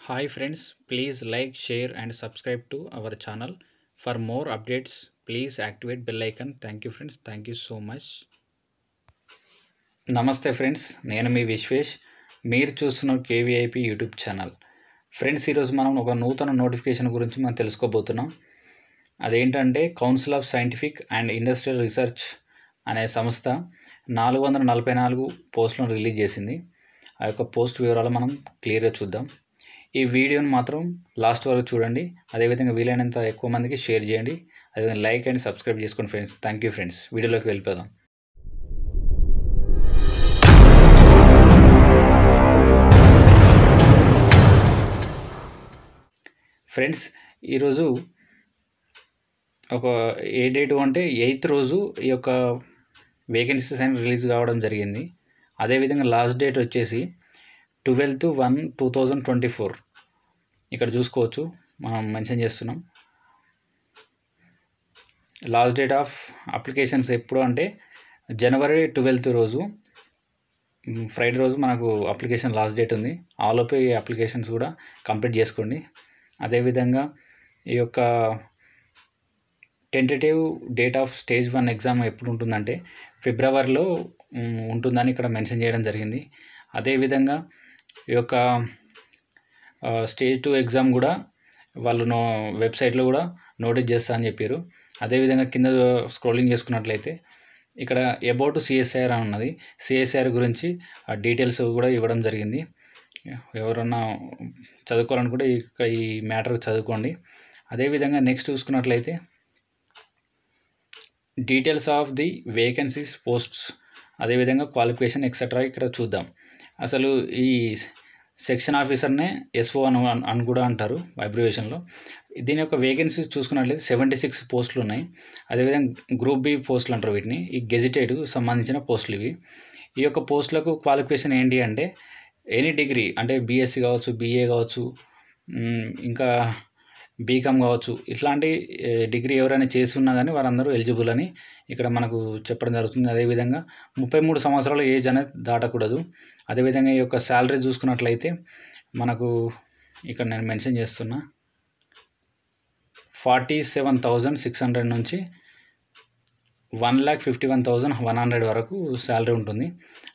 Hi friends, please like, share and subscribe to our channel. For more updates, please activate bell icon. Thank you friends. Thank you so much. నమస్తే friends, నేను మీ విశ్వేష్. మీరు చూస్తున్న కేవీఐపీ YouTube channel. Friends, ఈరోజు మనం ఒక నూతన notification గురించి మనం తెలుసుకోబోతున్నాం. అదేంటంటే council of scientific and industrial research అనే సంస్థ 444 పోస్టులను రిలీజ్ చేసింది. ఆ యొక్క పోస్ట్ వివరాలు మనం క్లియర్గా చూద్దాం. ఈ వీడియోని మాత్రం లాస్ట్ వరకు చూడండి. అదేవిధంగా వీలైనంత ఎక్కువ మందికి షేర్ చేయండి. అదేవిధంగా లైక్ అండ్ సబ్స్క్రైబ్ చేసుకోండి ఫ్రెండ్స్. Thank you friends. వీడియోలోకి వెళ్ళిపోదాం. ఫ్రెండ్స్, ఈరోజు ఒక ఏ డేటు అంటే 8th రోజు ఈ యొక్క వేకెన్సీస్ అని రిలీజ్ కావడం జరిగింది. అదేవిధంగా లాస్ట్ డేట్ వచ్చేసి 12/1/2024. ఇక్కడ చూసుకోవచ్చు, మనం మెన్షన్ చేస్తున్నాం. లాస్ట్ డేట్ ఆఫ్ అప్లికేషన్స్ ఎప్పుడు అంటే January 12th రోజు, ఫ్రైడే రోజు మనకు అప్లికేషన్ లాస్ట్ డేట్ ఉంది. ఆలోపే ఈ అప్లికేషన్స్ కూడా కంప్లీట్ చేసుకోండి. అదేవిధంగా ఈ యొక్క tentative date of stage 1 exam ఎప్పుడు ఉంటుందంటే ఫిబ్రవరిలో ఉంటుందని ఇక్కడ మెన్షన్ చేయడం జరిగింది. అదేవిధంగా ఈ యొక్క స్టేజ్ 2 ఎగ్జామ్ కూడా వాళ్ళు వెబ్సైట్లో కూడా నోటీస్ చేస్తా అని చెప్పారు. అదేవిధంగా కింద స్క్రోలింగ్ చేసుకున్నట్లయితే ఇక్కడ అబౌట్ సిఎస్ఐఆర్ అని ఉన్నది. సిఎస్ఐఆర్ గురించి ఆ డీటెయిల్స్ కూడా ఇవ్వడం జరిగింది. ఎవరన్నా చదువుకోవాలనుకుంటే ఈ మ్యాటర్ చదువుకోండి. అదేవిధంగా నెక్స్ట్ చూసుకున్నట్లయితే details of the vacancies, posts, అదేవిధంగా క్వాలిఫికేషన్ ఎక్సెట్రా ఇక్కడ చూద్దాం. అసలు ఈ సెక్షన్ ఆఫీసర్నే ఎస్ఓ అని కూడా అంటారు అబ్రివేషన్లో. దీని యొక్క వేకెన్సీస్ చూసుకున్నట్లయితే 76 పోస్టులు ఉన్నాయి. అదేవిధంగా గ్రూప్ బి పోస్టులు అంటారు వీటిని. ఈ గెజిటెడ్ సంబంధించిన పోస్టులు ఇవి. ఈ యొక్క పోస్టులకు క్వాలిఫికేషన్ ఏంటి అంటే ఎనీ డిగ్రీ అంటే బీఎస్సీ కావచ్చు, బీఏ కావచ్చు, ఇంకా బీకామ్ కావచ్చు. ఇట్లాంటి డిగ్రీ ఎవరైనా చేసి ఉన్నా కానీ వారందరూ ఎలిజిబుల్ అని ఇక్కడ మనకు చెప్పడం జరుగుతుంది. అదేవిధంగా 33 సంవత్సరాల ఏజ్ అనేది దాటకూడదు. అదేవిధంగా ఈ యొక్క శాలరీ చూసుకున్నట్లయితే మనకు ఇక్కడ నేను మెన్షన్ చేస్తున్నా 47,600 నుంచి 1,51,100 వరకు శాలరీ ఉంటుంది.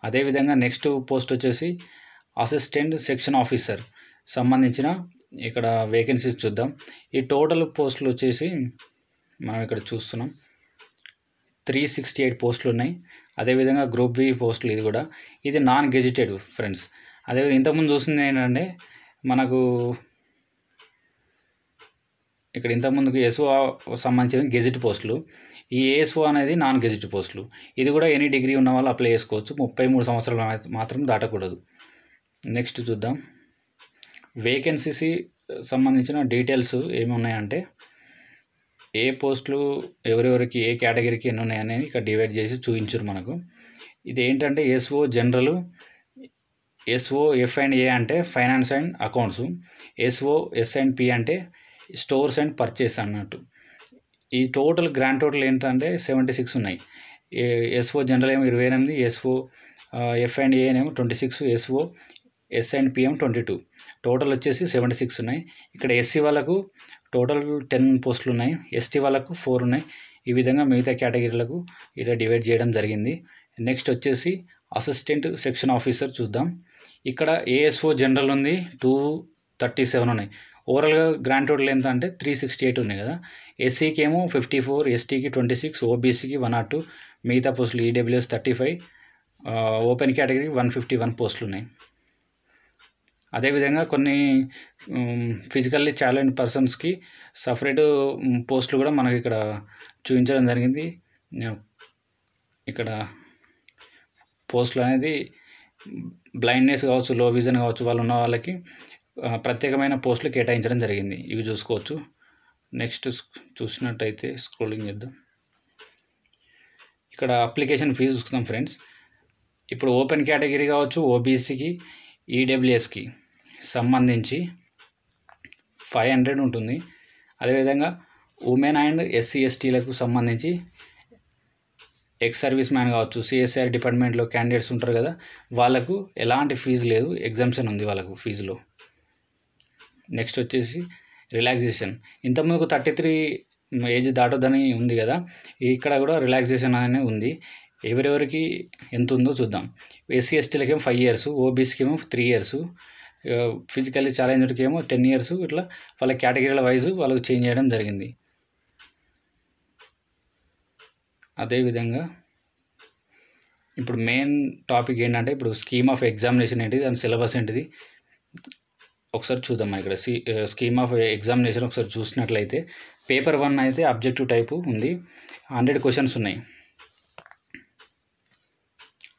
అదేవిధంగా నెక్స్ట్ పోస్ట్ వచ్చేసి అసిస్టెంట్ సెక్షన్ ఆఫీసర్ సంబంధించిన ఇక్కడ వేకెన్సీస్ చూద్దాం. ఈ టోటల్ పోస్టులు వచ్చేసి మనం ఇక్కడ చూస్తున్నాం 368 పోస్టులు ఉన్నాయి. అదేవిధంగా గ్రూప్ బి పోస్టులు ఇది నాన్ గెజిటెడ్ ఫ్రెండ్స్. అదేవిధంగా ఇంతకుముందు చూస్తుంది ఏంటంటే మనకు ఇక్కడ ఇంతకుముందుకు ఎస్ఓ సంబంధించిన గెజిట్ పోస్టులు. ఈ ఏఎస్ఓ అనేది నాన్ గెజిట్ పోస్టులు. ఇది కూడా ఎనీ డిగ్రీ ఉన్న వాళ్ళు అప్లై చేసుకోవచ్చు. 33 సంవత్సరాలు మాత్రం దాటకూడదు. నెక్స్ట్ చూద్దాం. వేకెన్సీస్ సంబంధించిన డీటెయిల్స్ ఏమున్నాయంటే ఏ పోస్టులు ఎవరెవరికి ఏ కేటగిరీకి ఎన్ని ఉన్నాయనేది ఇక్కడ డివైడ్ చేసి చూపించారు మనకు. ఇది ఏంటంటే SO general, SO F and A అంటే finance and accounts, SO S and P అంటే స్టోర్స్ అండ్ పర్చేస్ అన్నట్టు. ఈ టోటల్ గ్రాండ్ టోటల్ ఏంటంటే 76 ఉన్నాయి. ఎస్ఓ జనరల్ ఏమో 28, ఎస్ఓ ఎఫ్ అండ్ ఏ ఏమో 26, SO S and PM 22. Total వచ్చేసి 76 ఉన్నాయి. ఇక్కడ ఎస్సీ వాళ్ళకు టోటల్ 10 పోస్టులు ఉన్నాయి. ఎస్టీ వాళ్ళకు 4 ఉన్నాయి. ఈ విధంగా మిగతా కేటగిరీలకు ఇలా డివైడ్ చేయడం జరిగింది. నెక్స్ట్ వచ్చేసి అసిస్టెంట్ సెక్షన్ ఆఫీసర్ చూద్దాం. ఇక్కడ ఏఎస్ఓ జనరల్ ఉంది 237 ఉన్నాయి. ఓవరాల్గా గ్రాండ్ టోటల్ ఎంత అంటే 368 ఉన్నాయి కదా. ఎస్సీకి ఏమో 54, ఎస్టీకి 26, ఓబీసీకి 102, మిగతా పోస్టులు ఈడబ్ల్యూఎస్ 35, ఓపెన్ కేటగిరీ 151 పోస్టులు ఉన్నాయి. అదేవిధంగా కొన్ని ఫిజికల్లీ ఛాలెంజ్ పర్సన్స్కి సపరేట్ పోస్టులు కూడా మనకి ఇక్కడ చూపించడం జరిగింది. ఇక్కడ పోస్టులు అనేది బ్లైండ్నెస్ కావచ్చు, లో విజన్ కావచ్చు, వాళ్ళు ఉన్న వాళ్ళకి ప్రత్యేకమైన పోస్టులు కేటాయించడం జరిగింది. ఇవి చూసుకోవచ్చు. నెక్స్ట్ చూసినట్టయితే స్క్రోలింగ్ చేద్దాం. ఇక్కడ అప్లికేషన్ ఫీజు చూసుకుందాం ఫ్రెండ్స్. ఇప్పుడు ఓపెన్ కేటగిరీ కావచ్చు, ఓబీసీకి, ఈడబ్ల్యూఎస్కి సంబంధించి 500 ఉంటుంది. అదేవిధంగా ఉమెన్ అండ్ ఎస్సీ ఎస్టీలకు సంబంధించి ఎక్స్ సర్వీస్ మ్యాన్ కావచ్చు, సిఎస్ఆర్ డిపార్ట్మెంట్లో క్యాండిడేట్స్ ఉంటారు కదా, వాళ్ళకు ఎలాంటి ఫీజు లేదు, ఎగ్జామ్షన్ ఉంది వాళ్ళకు ఫీజులో. నెక్స్ట్ వచ్చేసి రిలాక్సేషన్. ఇంతకుముందుకు 33 ఏజ్ దాటొద్దని ఉంది కదా, ఇక్కడ కూడా రిలాక్సేషన్ అనేది ఉంది. ఎవరెవరికి ఎంత ఉందో చూద్దాం. ఎస్సీ ఎస్టీలకి ఏమో 5 ఇయర్స్, ఓబీసీకి ఏమో 3 ఇయర్స్, ఫిజికల్లీ ఛాలెంజ్డ్కి ఏమో 10 ఇయర్స్, ఇట్లా వాళ్ళ కేటగిరీల వైజ్ వాళ్ళకు చేంజ్ చేయడం జరిగింది. అదేవిధంగా ఇప్పుడు మెయిన్ టాపిక్ ఏంటంటే ఇప్పుడు స్కీమ్ ఆఫ్ ఎగ్జామినేషన్ ఏంటిది, దాని సిలబస్ ఏంటిది ఒకసారి చూద్దాం. ఇక్కడ స్కీమ్ ఆఫ్ ఎగ్జామినేషన్ ఒకసారి చూసినట్లయితే పేపర్ 1 అయితే అబ్జెక్టివ్ టైపు ఉంది. 100 క్వశ్చన్స్ ఉన్నాయి.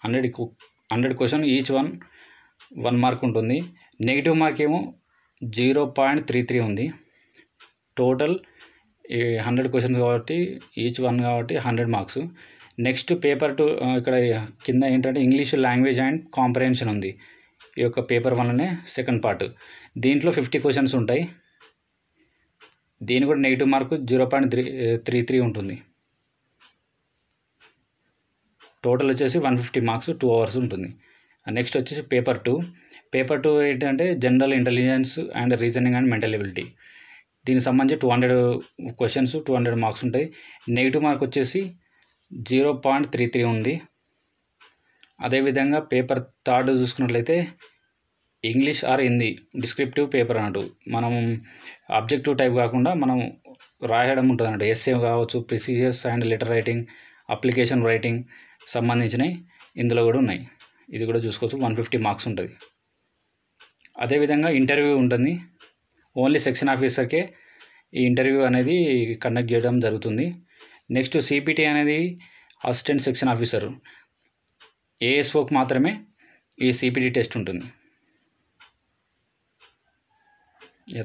100 క్వశ్చన్, ఈచ్ 1 మార్క్ ఉంటుంది. నెగిటివ్ మార్క్ ఏమో 0.33 ఉంది. టోటల్ 100 క్వశ్చన్స్ కాబట్టి ఈచ్ 1 కాబట్టి 100 మార్క్స్. నెక్స్ట్ పేపర్ 2 ఇక్కడ కింద ఏంటంటే ఇంగ్లీష్ లాంగ్వేజ్ అండ్ కాంప్రహెన్షన్ ఉంది. ఈ యొక్క పేపర్ 1లోనే సెకండ్ పార్ట్. దీంట్లో 50 క్వశ్చన్స్ ఉంటాయి. దీని కూడా నెగిటివ్ మార్కు 0.33 ఉంటుంది. టోటల్ వచ్చేసి 150 మార్క్స్, 2 అవర్స్ ఉంటుంది. నెక్స్ట్ వచ్చేసి పేపర్ 2. పేపర్ 2 ఏంటంటే general intelligence and reasoning and mental ability. దీనికి సంబంధించి 200 క్వశ్చన్స్, 200 మార్క్స్ ఉంటాయి. నెగిటివ్ మార్క్ వచ్చేసి 0.33 ఉంది. అదేవిధంగా పేపర్ 3 చూసుకున్నట్లయితే English are Hindi descriptive paper అన్నట్టు. మనం ఆబ్జెక్టివ్ టైప్ కాకుండా మనం రాయడం ఉంటుంది అన్నట్టు. ఎస్ఏ కావచ్చు, precis and letter writing, application writing సంబంధించినవి ఇందులో కూడా ఉన్నాయి. ఇది కూడా చూసుకోవచ్చు. 150 మార్క్స్ ఉంటుంది. అదేవిధంగా ఇంటర్వ్యూ ఉంటుంది. ఓన్లీ సెక్షన్ ఆఫీసర్కే ఈ ఇంటర్వ్యూ అనేది కండక్ట్ చేయడం జరుగుతుంది. నెక్స్ట్ సిపిటి అనేది అసిస్టెంట్ సెక్షన్ ఆఫీసర్, ఏఎస్ఓకి మాత్రమే ఈ సిపిటి టెస్ట్ ఉంటుంది.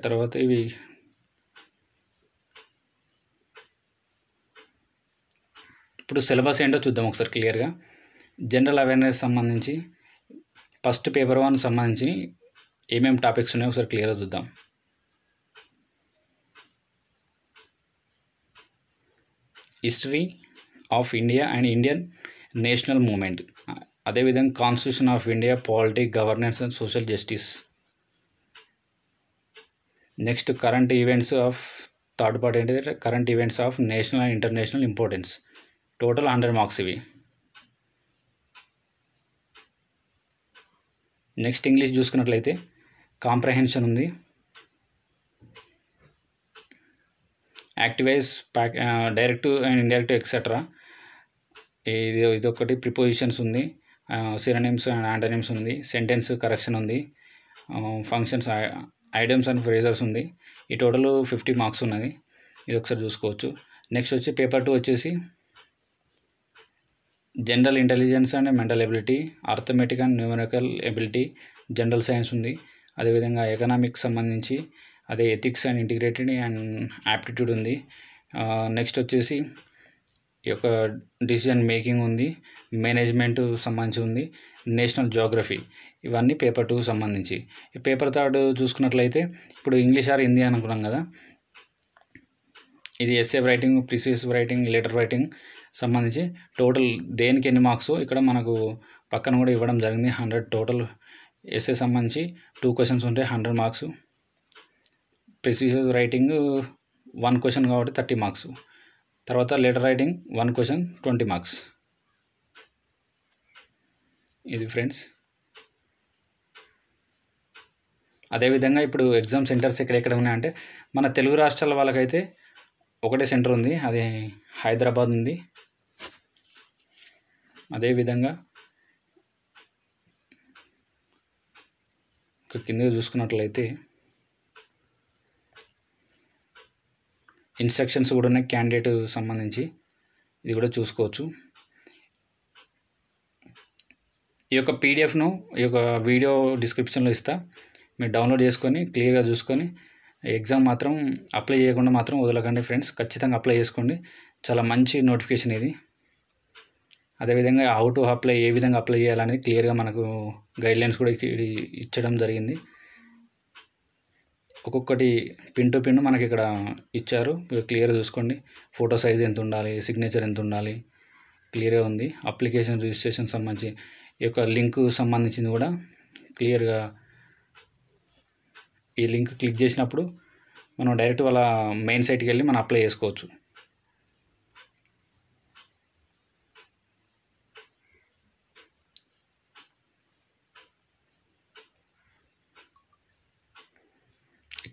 తర్వాత ఇవి ఇప్పుడు సిలబస్ ఏంటో చూద్దాం ఒకసారి క్లియర్గా. జనరల్ అవేర్నెస్ సంబంధించి ఫస్ట్ పేపర్ 1 సంబంధించి ఏమేమి టాపిక్స్ ఉన్నాయో ఒకసారి క్లియర్గా చూద్దాం. History of India and Indian national movement, అదేవిధంగా constitution of India, politics, governance and social justice. Next current events of, third part ఏంటంటే current events of national and international importance. Total 100 marks ఇవి. Next English చూసుకున్నట్లయితే comprehension ఉంది, active voice, direct and indirect etcetera. ఇది ఒకటి. Prepositions ఉంది, synonyms and antonyms ఉంది, sentence correction ఉంది, functions, ఐడమ్స్ and ఫ్రేజర్స్ ఉంది. ఈ టోటల్ 50 మార్క్స్ ఉన్నది. ఇది ఒకసారి చూసుకోవచ్చు. నెక్స్ట్ వచ్చి పేపర్ 2 వచ్చేసి general intelligence and mental ability, arithmetic and numerical ability, general science ఉంది. అదేవిధంగా ఎకనామిక్స్ సంబంధించి అదే ethics and integrated and aptitude ఉంది. నెక్స్ట్ వచ్చేసి ఈ యొక్క డిసిజన్ మేకింగ్ ఉంది, మేనేజ్మెంట్ సంబంధించి ఉంది, నేషనల్ జియోగ్రఫీ. ఇవన్నీ పేపర్ 2 సంబంధించి. ఈ పేపర్ 3 చూసుకున్నట్లయితే ఇప్పుడు ఇంగ్లీష్ ఆర్ హిందీ అనుకున్నాం కదా, ఇది essay writing, precis writing, letter writing సంబంధించి టోటల్ దేనికి ఎన్ని మార్క్స్ ఇక్కడ మనకు పక్కన కూడా ఇవ్వడం జరిగింది. 100 టోటల్. ఎస్ఏ సంబంధించి 2 క్వశ్చన్స్ ఉంటాయి, 100 మార్క్స్. ప్రిసియస్ రైటింగ్ 1 క్వశ్చన్ కాబట్టి 30 మార్క్స్. తర్వాత లెటర్ రైటింగ్ 1 క్వశ్చన్ 20 మార్క్స్. ఇది ఫ్రెండ్స్. అదేవిధంగా ఇప్పుడు ఎగ్జామ్ సెంటర్స్ ఎక్కడెక్కడ ఉన్నాయంటే మన తెలుగు రాష్ట్రాల వాళ్ళకైతే ఒకటే సెంటర్ ఉంది, అది హైదరాబాద్ ఉంది. అదేవిధంగా కింద చూసుకున్నట్లయితే ఇన్స్ట్రక్షన్స్ కూడా ఉన్నాయి క్యాండిడేట్ సంబంధించి, ఇది కూడా చూసుకోవచ్చు. ఈ యొక్క పీడిఎఫ్ను ఈ యొక్క వీడియో డిస్క్రిప్షన్లో ఇస్తా, మీరు డౌన్లోడ్ చేసుకొని క్లియర్గా చూసుకొని ఎగ్జామ్ మాత్రం అప్లై చేయకుండా మాత్రం వదలకండి ఫ్రెండ్స్. ఖచ్చితంగా అప్లై చేసుకోండి, చాలా మంచి నోటిఫికేషన్ ఇది. అదేవిధంగా హౌ టు అప్లై, ఏ విధంగా అప్లై చేయాలనేది క్లియర్గా మనకు గైడ్లైన్స్ కూడా ఇచ్చడం జరిగింది. ఒక్కొక్కటి పిన్ టు పిన్ మనకి ఇక్కడ ఇచ్చారు, క్లియర్గా చూసుకోండి. ఫోటో సైజ్ ఎంత ఉండాలి, సిగ్నేచర్ ఎంత ఉండాలి, క్లియర్గా ఉంది. అప్లికేషన్ రిజిస్ట్రేషన్ సంబంధించి ఈ యొక్క లింక్ సంబంధించింది కూడా క్లియర్గా ఈ లింక్ క్లిక్ చేసినప్పుడు మనం డైరెక్ట్ వాళ్ళ మెయిన్ సైట్కి వెళ్ళి మనం అప్లై చేసుకోవచ్చు.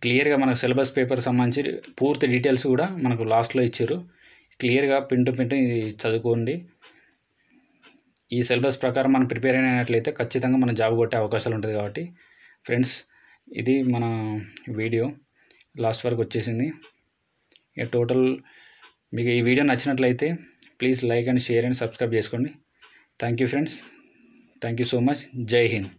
క్లియర్గా మనకు సిలబస్ పేపర్ సంబంధించి పూర్తి డీటెయిల్స్ కూడా మనకు లాస్ట్లో ఇచ్చారు. క్లియర్గా పిన్ టు పిన్ ఇది చదువుకోండి. ఈ సిలబస్ ప్రకారం మనం ప్రిపేర్ అయినట్లయితే ఖచ్చితంగా మనం జాబ్ కొట్టే అవకాశాలు ఉంటుంది. కాబట్టి ఫ్రెండ్స్, ఇది మన వీడియో లాస్ట్ వరకు వచ్చేసింది. ఇక టోటల్ మీకు ఈ వీడియో నచ్చినట్లయితే please like and share and subscribe చేసుకోండి. Thank you friends, thank you so much. Jai Hind.